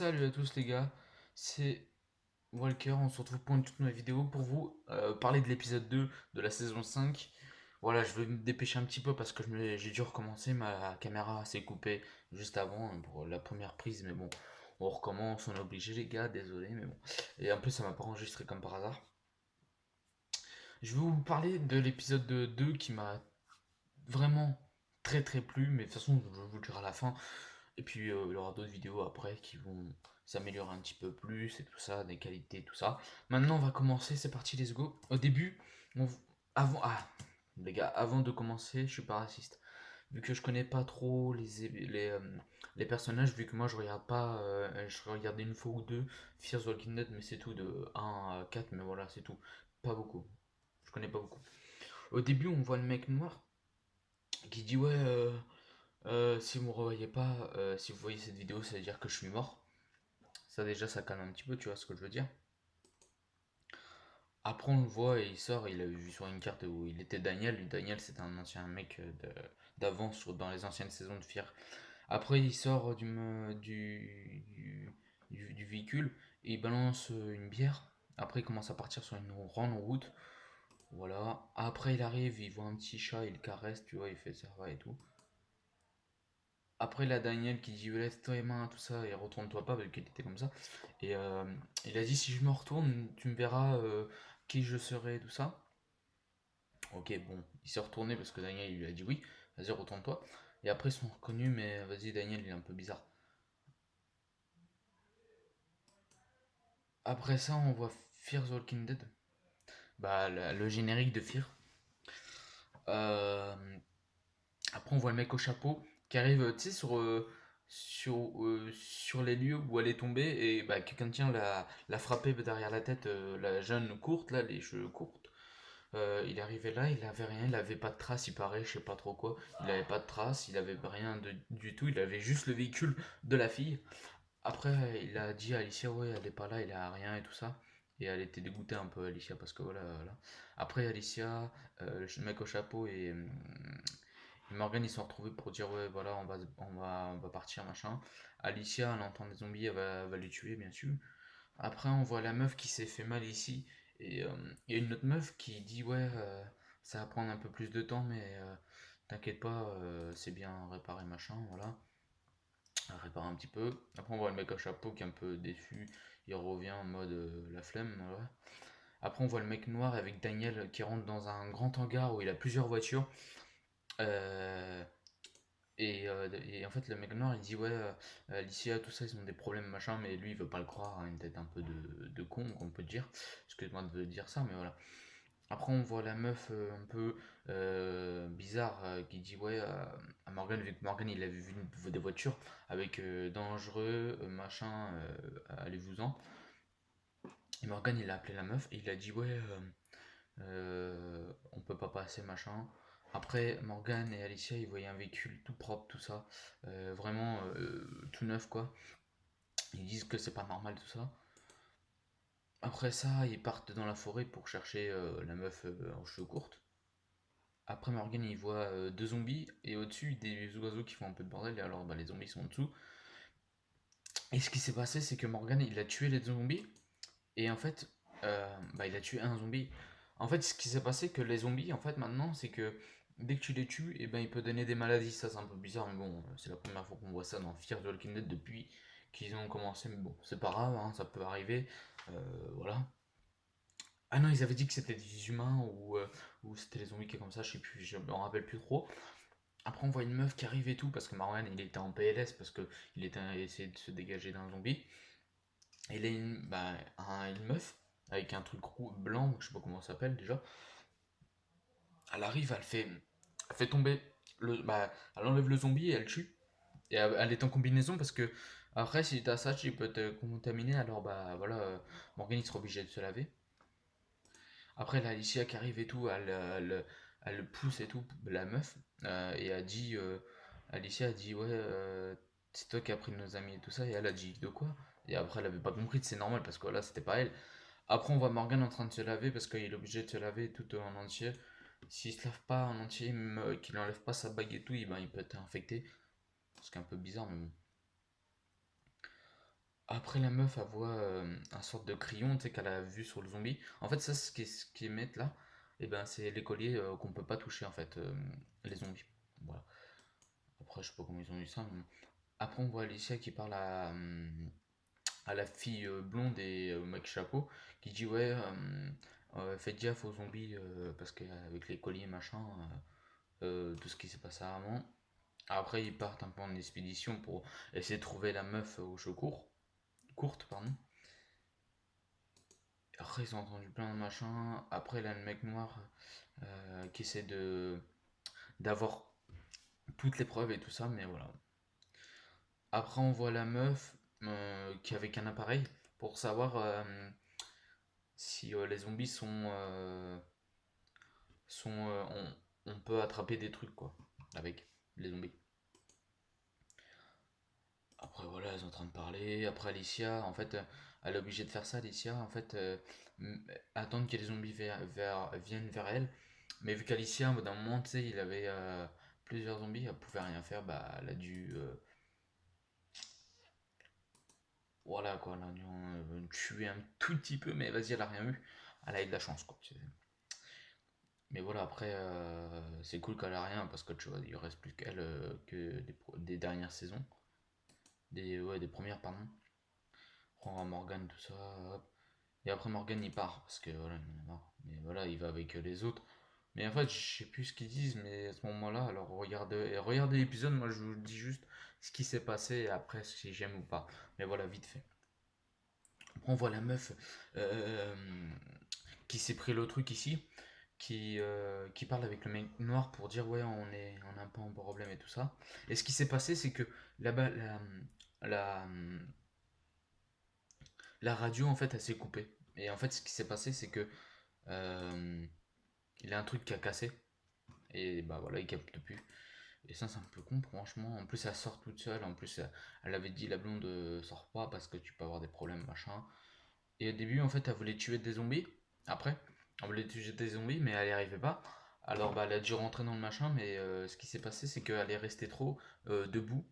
Salut à tous les gars, c'est Walker, on se retrouve pour une toute nouvelle vidéo pour vous parler de l'épisode 2 de la saison 5. Voilà, je vais me dépêcher un petit peu parce que j'ai dû recommencer, ma caméra s'est coupée juste avant pour la première prise, mais bon, on recommence, on est obligé les gars, désolé, mais bon. Et en plus ça m'a pas enregistré comme par hasard. Je vais vous parler de l'épisode 2 qui m'a vraiment très très plu, mais de toute façon je vous le dirai à la fin. Et puis il y aura d'autres vidéos après qui vont s'améliorer un petit peu plus et tout ça, des qualités, tout ça. Maintenant on va commencer, c'est parti, let's go. Au début, on- avant, les gars, avant de commencer, je suis pas raciste. Vu que je connais pas trop les personnages, vu que moi je regarde pas, je regardais une fois ou deux Fear the Walking Dead, mais c'est tout, de 1 à 4, mais voilà, c'est tout. Pas beaucoup. Je connais pas beaucoup. Au début, on voit le mec noir qui dit ouais, si vous me revoyez pas, si vous voyez cette vidéo, ça veut dire que je suis mort. Ça déjà, ça calme un petit peu, tu vois ce que je veux dire. Après, on le voit et il sort, il a vu sur une carte où il était Daniel. Daniel, c'est un ancien mec d'avant dans les anciennes saisons de Fear. Après, il sort du véhicule et il balance une bière. Après, il commence à partir sur une grande route. Voilà. Après, il arrive, il voit un petit chat, il le caresse, tu vois, il fait ça va et tout. Après, la Daniel qui dit lève-toi les mains, tout ça, et retourne-toi pas, parce qu'il était comme ça. Et il a dit si je me retourne, tu me verras qui je serai, tout ça. Ok, bon, il s'est retourné parce que Daniel il lui a dit oui, vas-y, retourne-toi. Et après, ils sont reconnus, mais vas-y, Daniel, il est un peu bizarre. Après ça, on voit Fear the Walking Dead. Bah, le générique de Fear. Euh, Après, on voit le mec au chapeau qui arrive, tu sais, sur les lieux où elle est tombée et bah, quelqu'un tient la frappée derrière la tête, la jeune courte, là, les cheveux courts. Il est arrivé là, il avait rien, il avait pas de traces, il paraît, je sais pas trop quoi. Il avait pas de traces, il avait rien du tout, il avait juste le véhicule de la fille. Après, il a dit à Alicia, ouais, elle est pas là, il a rien et tout ça. Et elle était dégoûtée un peu, Alicia, parce que voilà, voilà. Après, Alicia, le mec au chapeau et Morgan, ils sont retrouvés pour dire, ouais, voilà, on va partir, machin. Alicia, elle entend des zombies, elle va les tuer, bien sûr. Après, on voit la meuf qui s'est fait mal ici. Et il y a une autre meuf qui dit, ouais, ça va prendre un peu plus de temps, mais t'inquiète pas, c'est bien réparé, machin, voilà. Elle répare un petit peu. Après, on voit le mec au chapeau qui est un peu déçu. Il revient en mode la flemme, voilà. Après, on voit le mec noir avec Daniel qui rentre dans un grand hangar où il a plusieurs voitures. Euh, et en fait, le mec noir il dit ouais, Alicia, tout ça, ils ont des problèmes, machin, mais lui il veut pas le croire, hein, une tête un peu de con, qu'on peut dire. Excuse-moi de dire ça, mais voilà. Après, on voit la meuf un peu bizarre qui dit ouais à Morgan, vu que Morgan il avait vu des voitures avec dangereux, machin, allez-vous-en. Et Morgan il a appelé la meuf et il a dit ouais, on peut pas passer, machin. Après, Morgan et Alicia, ils voyaient un véhicule tout propre, tout ça, vraiment tout neuf, quoi. Ils disent que c'est pas normal, tout ça. Après ça, ils partent dans la forêt pour chercher la meuf en cheveux courtes. Après, Morgan, il voit deux zombies et au-dessus, des oiseaux qui font un peu de bordel. Et alors, bah, les zombies sont en dessous. Et ce qui s'est passé, c'est que Morgan, il a tué les zombies. Et en fait, bah, il a tué un zombie. En fait, ce qui s'est passé, que les zombies, en fait, maintenant, c'est que dès que tu les tues, et ben, il peut donner des maladies. Ça, c'est un peu bizarre, mais bon, c'est la première fois qu'on voit ça dans Fear the Walking Dead depuis qu'ils ont commencé. Mais bon, c'est pas grave, hein, ça peut arriver. Voilà. Ah non, ils avaient dit que c'était des humains ou c'était les zombies qui est comme ça, je sais plus, je me rappelle plus trop. Après, on voit une meuf qui arrive et tout, parce que Marwan, il était en PLS, parce que il était essayé de se dégager d'un zombie. Et il y a une meuf avec un truc blanc, je sais pas comment ça s'appelle déjà. Elle arrive, elle fait tomber elle enlève le zombie et elle tue. Et elle est en combinaison parce que après, si t'as ça, tu peux te contaminer. Alors bah voilà, Morgan il sera obligé de se laver. Après, la Alicia qui arrive et tout, elle le pousse et tout, la meuf. Et Alicia a dit ouais, c'est toi qui as pris nos amis et tout ça. Et elle a dit de quoi? Et après, elle avait pas compris, c'est normal parce que là, c'était pas elle. Après, on voit Morgan en train de se laver parce qu'il est obligé de se laver tout en entier. S'il se lave pas en entier, même, qu'il enlève pas sa bague et tout, il peut être infecté. Ce qui est un peu bizarre, mais bon. Après, la meuf, elle voit un sorte de crayon, tu sais, qu'elle a vu sur le zombie. En fait, ça, ce qui émettent là, et ben, c'est les colliers qu'on peut pas toucher, en fait, les zombies. Voilà. Après, je sais pas comment ils ont eu ça, mais bon. Après, on voit Alicia qui parle à la fille blonde et au mec chapeau, qui dit, ouais, faites gaffe aux zombies, parce qu'avec les colliers, machin, tout ce qui s'est passé avant. Après, ils partent un peu en expédition pour essayer de trouver la meuf aux cheveux courtes, pardon. Après, ils ont entendu plein de machins. Après, là, le mec noir qui essaie de d'avoir toutes les preuves et tout ça, mais voilà. Après, on voit la meuf qui est avec un appareil pour savoir si les zombies on peut attraper des trucs, quoi, avec les zombies. Après, voilà, elles sont en train de parler. Après, Alicia, en fait, elle est obligée de faire ça, Alicia, en fait, attendre que les zombies viennent vers elle. Mais vu qu'Alicia, au bout d'un moment, tu sais, il avait plusieurs zombies, elle pouvait rien faire, bah, elle a dû. Voilà, quoi, elle a dû tuer un tout petit peu, mais vas-y, elle a rien eu. Elle a eu de la chance, quoi. Mais voilà, après, c'est cool qu'elle a rien, parce que tu vois, il reste plus qu'elle que des dernières saisons. Ouais, des premières, pardon. On prend Morgan, tout ça, hop. Et après Morgan il part parce que voilà, il en a marre. Mais voilà, il va avec les autres. Mais en fait, je sais plus ce qu'ils disent, mais à ce moment-là, alors regardez l'épisode, moi je vous dis juste ce qui s'est passé et après si j'aime ou pas. Mais voilà, vite fait. Après, on voit la meuf euh, qui s'est pris le truc ici, qui parle avec le mec noir pour dire ouais, on est un peu en problème et tout ça. Et ce qui s'est passé, c'est que là-bas, la, la radio en fait, elle s'est coupée. Et en fait, ce qui s'est passé, c'est que euh, il a un truc qui a cassé. Et bah voilà, il capte plus. Et ça, c'est un peu con, franchement. En plus, elle sort toute seule. En plus, elle avait dit la blonde sort pas parce que tu peux avoir des problèmes, machin. Et au début, en fait, elle voulait tuer des zombies. Après, elle voulait tuer des zombies, mais elle n'y arrivait pas. Alors, bah, elle a dû rentrer dans le machin, mais ce qui s'est passé, c'est qu'elle est restée trop debout.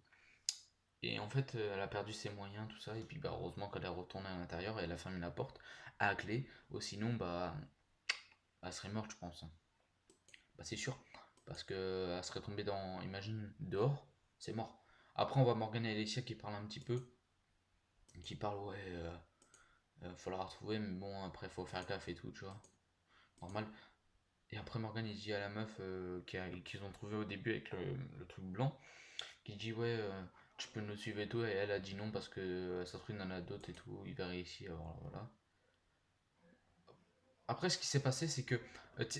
Et en fait, elle a perdu ses moyens, tout ça. Et puis, bah, heureusement qu'elle est retournée à l'intérieur et elle a fermé la porte à clé. Ou sinon, bah, elle serait morte, je pense. Bah, c'est sûr. Parce que elle serait tombée dans, imagine, dehors, c'est mort. Après, on voit Morgane et Alicia qui parlent un petit peu. Qui parlent, ouais, faut la retrouver, mais bon, après, faut faire gaffe et tout, tu vois. Normal. Et après, Morgane, il dit à la meuf qu'ils ont trouvé au début avec le truc blanc, qui dit, ouais, tu peux nous suivre et tout. Et elle a dit non parce que ça se trouve, il y en a d'autres et tout. Il verrait ici, alors voilà. Après, ce qui s'est passé, c'est que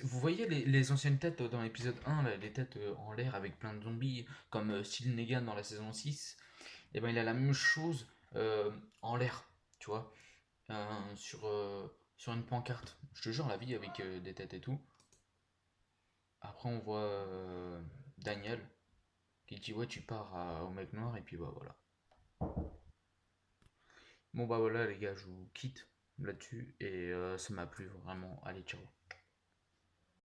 vous voyez les anciennes têtes dans l'épisode 1, là, les têtes en l'air avec plein de zombies, comme Steel Negan dans la saison 6. Et ben il a la même chose en l'air, tu vois, sur une pancarte. Je te jure, la vie avec des têtes et tout. Après, on voit Daniel qui dit ouais, tu pars au mec noir, et puis bah voilà. Bon bah voilà, les gars, je vous quitte là-dessus, et ça m'a plu vraiment. Allez, ciao.